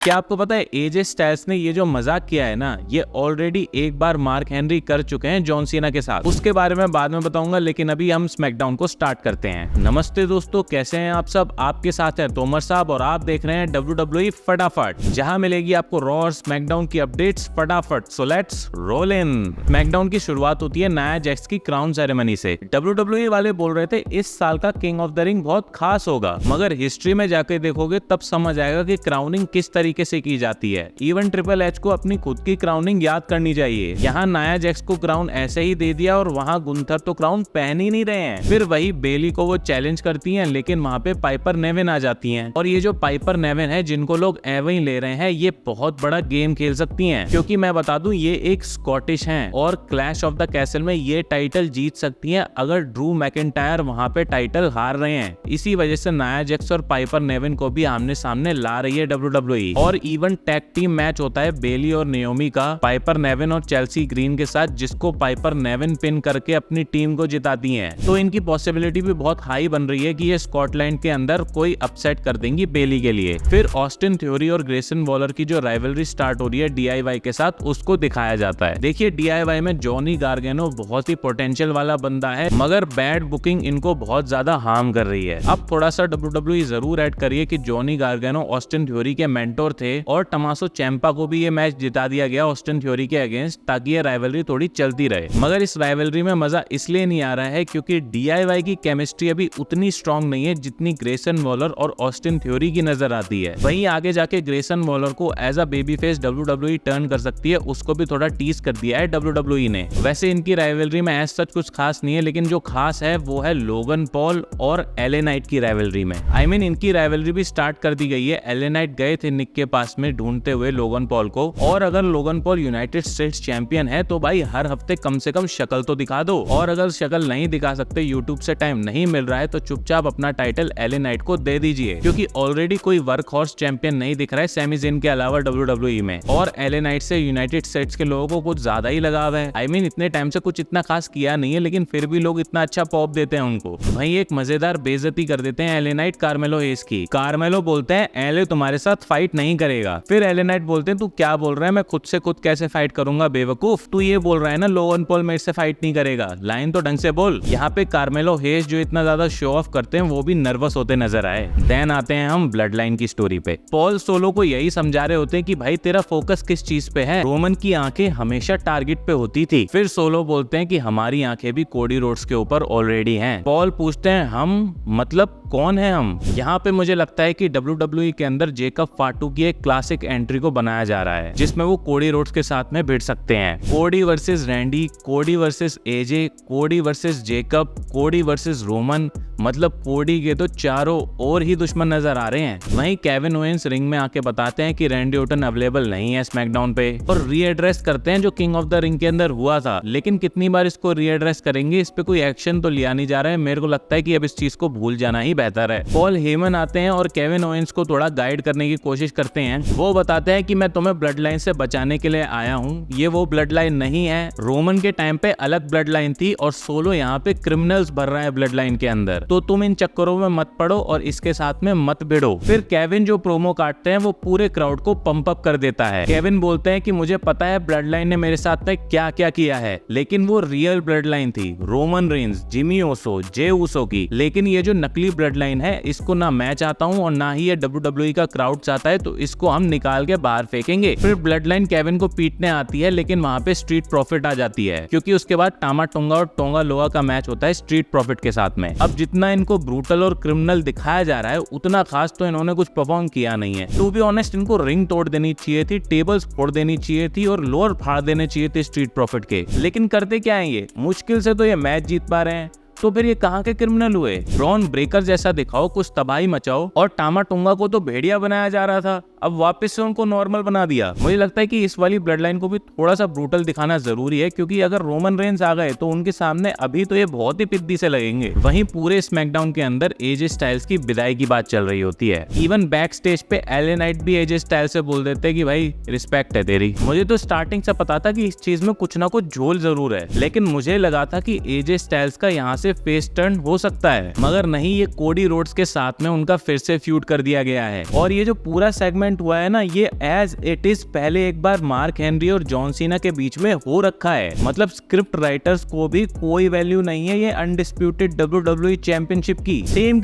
क्या आपको पता है एजे स्टाइल्स ने ये जो मजाक किया है ना, ये ऑलरेडी एक बार मार्क हेनरी कर चुके हैं जॉन सीना के साथ। उसके बारे में बाद में बताऊंगा, लेकिन अभी हम स्मैकडाउन को स्टार्ट करते हैं। नमस्ते दोस्तों, कैसे हैं आप सब। आपके साथ है तोमर साहब और आप देख रहे हैं WWE फटाफट, जहां मिलेगी आपको रॉ और स्मैकडाउन की अपडेट्स फटाफट। So let's roll in. SmackDown की शुरुआत होती है नाया जैक्स की क्राउन सेरेमनी से। WWE वाले बोल रहे थे इस साल का किंग ऑफ द रिंग बहुत खास होगा, मगर हिस्ट्री में जाके देखोगे तब समझ आएगा कि क्राउनिंग किस तरीके से की जाती है। इवन ट्रिपल एच को अपनी खुद की क्राउनिंग याद करनी चाहिए। यहाँ नाया जैक्स को क्राउन ऐसे ही दे दिया और वहाँ गुंथर तो क्राउन पहन ही नहीं रहे हैं। फिर वही बेली को वो चैलेंज करती हैं, लेकिन वहाँ पे पाइपर नेविन आ जाती हैं। और ये जो पाइपर नेविन है जिनको लोग एवं ही ले रहे हैं, ये बहुत बड़ा गेम खेल सकती हैं, क्योंकि मैं बता दूं ये एक स्कॉटिश हैं और क्लैश ऑफ द कैसल में ये टाइटल जीत सकती हैं अगर ड्रू मैकिंटायर वहाँ पे टाइटल हार रहे हैं। इसी वजह से नाया जैक्स और पाइपर नेविन को भी आमने सामने ला रही है WWE। और इवन टैग टीम मैच होता है बेली और नियोमी का, पाइपर नेविन और चेल्सी ग्रीन के साथ, जिसको पाइपर नेविन पिन करके अपनी टीम को जिताती हैं। तो इनकी पॉसिबिलिटी भी बहुत हाई बन रही है कि ये स्कॉटलैंड के अंदर कोई अपसेट कर देंगी बेली के लिए। फिर ऑस्टिन थ्योरी और ग्रेसन वॉलर की जो राइवलरी स्टार्ट हो रही है DIY के साथ, उसको दिखाया जाता है। देखिए DIY में जॉनी गार्गेनो बहुत ही पोटेंशियल वाला बंदा है, मगर बैड बुकिंग इनको बहुत ज्यादा हार्म कर रही है। अब थोड़ा सा WWE जरूर ऐड करिए कि जॉनी गार्गेनो ऑस्टिन थ्योरी के मेंटोर थे और टमासो चैंपा को भी ये मैच जिता दिया गया ऑस्टिन थ्योरी के अगेंस्ट, ताकि ये राइवलरी थोड़ी चलती रहे। मगर इस राइवलरी में मजा इसलिए नहीं आ रहा है क्योंकि DIY की केमिस्ट्री अभी उतनी स्ट्रांग नहीं है जितनी ग्रेसन वॉलर और ऑस्टिन थ्योरी की नजर आती है। वहीं आगे जाके ग्रेसन वॉलर को as a baby face WWE turn कर सकती है, उसको भी थोड़ा टीज कर दिया है WWE ने। वैसे इनकी राइवलरी में एज सच कुछ खास नहीं है, लेकिन जो खास है वो है लोगन पॉल और LA नाइट की राइवलरी में। इनकी राइवलरी भी स्टार्ट कर दी गई है। LA नाइट गए थे निक के पास में ढूंढते हुए लोगन पॉल को, और अगर Logan Paul United states champion है तो भाई हर हफ्ते कम से कम शक्ल तो दिखा दो। और अगर शक्ल नहीं दिखा सकते, यूट्यूब से टाइम नहीं मिल रहा है, तो चुपचाप अपना टाइटल LA नाइट को दे दीजिए, क्योंकि ऑलरेडी कोई वर्क हॉर्स चैंपियन नहीं दिख रहा है सैमी ज़ेन के अलावा WWE में। और LA नाइट से यूनाइटेड स्टेट्स के लोगों को कुछ ज्यादा ही लगाव है। इतने टाइम से कुछ इतना खास किया नहीं है, लेकिन फिर भी लोग इतना अच्छा पॉप देते हैं उनको। वहीं एक मजेदार बेइज्जती कर देते हैं LA नाइट कार्मेलो हेस की। कार्मेलो बोलते हैं LA तुम्हारे साथ फाइट नहीं करेगा। फिर LA नाइट बोलते हैं तू क्या बोल रहा है, मैं खुद से खुद कैसे फाइट करूंगा बेवकूफ। तू ये बोल रहा है ना लोगन पॉल मेरे से फाइट नहीं करेगा, लाइन तो ढंग से बोल। यहाँ पे कार्मेलो हेस जो इतना ज्यादा शो ऑफ करते हैं, वो भी नर्वस होते नजर आए। देन आते हैं हम ब्लड लाइन की स्टोरी पे। पॉल सोलो को यही समझा रहे होते हैं कि भाई तेरा फोकस किस चीज पे है। रोमन की आंखें हमेशा टारगेट पे होती थी। फिर सोलो बोलते हैं कि हमारी आंखें भी कोडी रोड्स के ऊपर ऑलरेडी हैं। पॉल पूछते हैं हम मतलब कौन है हम। यहाँ पे मुझे लगता है कि WWE के अंदर जेकब फाटू की एक क्लासिक एंट्री को बनाया जा रहा है, जिसमें वो कोडी रोड्स के साथ में भिड़ सकते हैं। कोडी वर्सेस रैंडी, कोडी वर्सेस AJ, कोडी वर्सेस जेकब, कोडी वर्सेस रोमन, मतलब कोडी के तो चारों और ही दुश्मन नजर आ रहे हैं। वहीं केविन ओवेंस रिंग में आके बताते हैं कि रैंडी ऑर्टन अवेलेबल नहीं है स्मैकडाउन पे, और रीएड्रेस करते हैं जो किंग ऑफ द रिंग के अंदर हुआ था। लेकिन कितनी बार इसको रीएड्रेस करेंगे, इस पे कोई एक्शन तो लिया नहीं जा रहा है। मेरे को लगता है कि अब इस चीज को भूल जाना ही बेहतर है। पॉल हेमन आते हैं और केविन ओवेंस को थोड़ा गाइड करने की कोशिश करते हैं। वो बताते हैं कि मैं तुम्हें ब्लड लाइन से बचाने के लिए आया हूँ, ये वो ब्लड लाइन नहीं है। रोमन के टाइम पे अलग ब्लड लाइन थी और सोलो यहाँ पे क्रिमिनल्स भर रहा है ब्लड लाइन के अंदर, तो तुम इन चक्करों में मत पड़ो और इसके साथ में मत भिड़ो। फिर केविन जो प्रोमो काटते हैं वो पूरे क्राउड को पंप अप कर देता है। केविन बोलते हैं कि मुझे पता है ब्लड लाइन ने मेरे साथ में क्या क्या किया है, लेकिन वो रियल ब्लड लाइन थी, रोमन रेंस, जिमी ओसो, जे ऊसो की। लेकिन ये जो नकली ब्लड लाइन है, इसको ना मैं चाहता हूँ और ना ही ये WWE का क्राउड चाहता है, तो इसको हम निकाल के बाहर फेंकेंगे। फिर ब्लड लाइन केविन को पीटने आती है, लेकिन वहाँ पे स्ट्रीट प्रॉफिट आ जाती है, क्योंकि उसके बाद टामा टोंगा और टोंगा लोआ का मैच होता है स्ट्रीट प्रॉफिट के साथ में। अब जितना इनको ब्रूटल और क्रिमिनल दिखाया जा रहा है, उतना खास तो इन्होंने कुछ परफॉर्म किया नहीं है। टू बी ऑनेस्ट, इनको रिंग तोड़ देनी चाहिए थी, टेबल्स फोड़ देनी चाहिए थी और लोअर फाड़ देने चाहिए थे स्ट्रीट प्रॉफिट के। लेकिन करते क्या है, ये मुश्किल से तो ये मैच जीत पा रहे हैं, तो फिर ये कहाँ के क्रिमिनल हुए। ब्रॉन ब्रेकर जैसा दिखाओ, कुछ तबाही मचाओ। और टामा टोंगा को तो भेड़िया बनाया जा रहा था, अब वापस से उनको नॉर्मल बना दिया। मुझे लगता है कि इस वाली ब्लड लाइन को भी थोड़ा सा ब्रूटल दिखाना जरूरी है, क्योंकि अगर रोमन रेंस आ गए तो उनके सामने अभी तो ये बहुत ही पिद्दी से लगेंगे। वहीं पूरे स्मैकडाउन के अंदर AJ स्टाइल्स की विदाई की बात चल रही होती है। इवन बैक स्टेज पे LA नाइट भी AJ स्टाइल्स से बोल देते हैं कि भाई रिस्पेक्ट है तेरी। मुझे तो स्टार्टिंग से पता था कि इस चीज में कुछ ना कुछ झोल जरूर है, लेकिन मुझे लगा था कि AJ स्टाइल्स का यहाँ से से फेस टर्न हो सकता है, मगर नहीं, ये कोडी रोड्स के साथ में उनका फिर से फ्यूड कर दिया गया है। और ये जो पूरा सेगमेंट हुआ है ना, ये एज इट इज पहले एक बार मार्क हेनरी और जॉन सीना के बीच में हो रखा है। मतलब स्क्रिप्ट राइटर्स को भी कोई वैल्यू नहीं है ये अनडिस्प्यूटेड WWE चैंपियनशिप की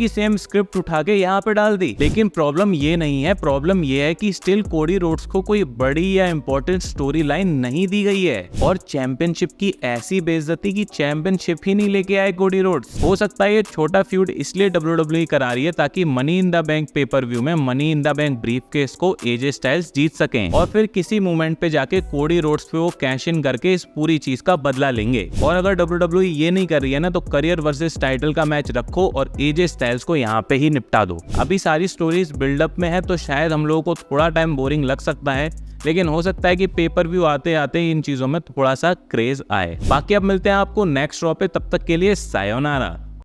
सेम स्क्रिप्ट उठा के यहाँ पे डाल दी। लेकिन प्रॉब्लम ये नहीं है, प्रॉब्लम ये है कि स्टिल कोडी रोड्स को कोई बड़ी या इंपॉर्टेंट स्टोरी लाइन नहीं दी गई है और चैंपियनशिप की ऐसी बेइज्जती की चैंपियनशिप ही नहीं लेके आए कोडी रोड्स। हो सकता है ये छोटा फ्यूड इसलिए WWE करा रही है ताकि money in the bank paper view में money in the bank briefcase को एजे स्टाइल्स जीत सकें और फिर किसी मोमेंट पे जाके कोडी रोड्स पे वो कैश इन करके इस पूरी चीज का बदला लेंगे। और अगर WWE ये नहीं कर रही है ना, तो करियर वर्सेस टाइटल का मैच रखो और एजे स्टाइल्स को यहाँ पे ही निपटा दो। अभी सारी स्टोरीज बिल्डअप में है तो शायद हम लोगों को थोड़ा टाइम बोरिंग लग सकता है, लेकिन हो सकता है कि पेपर व्यू आते आते इन चीजों में थोड़ा सा क्रेज आए। बाकी अब मिलते हैं आपको नेक्स्ट रॉ पे, तब तक के लिए सायोनारा।